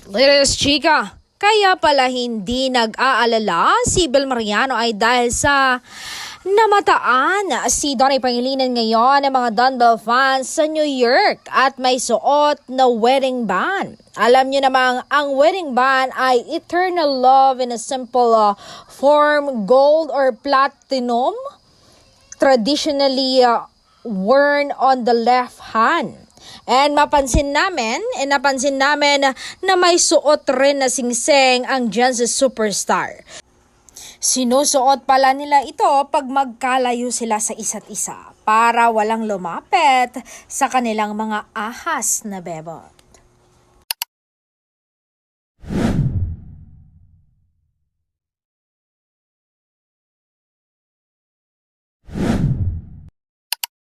Liris chika, kaya pala hindi nag-aalala si Bel Mariano ay dahil sa namataan si Donnie Pangilinan ngayon ng mga Don Bell fans sa New York at may suot na wedding band. Alam niyo namang ang wedding band ay eternal love in a simple form, gold or platinum, traditionally worn on the left hand. And napansin namin na may suot rin na singseng ang Genesis Superstar. Sinusuot pala nila ito pag magkalayo sila sa isa't isa para walang lumapit sa kanilang mga ahas na bebo.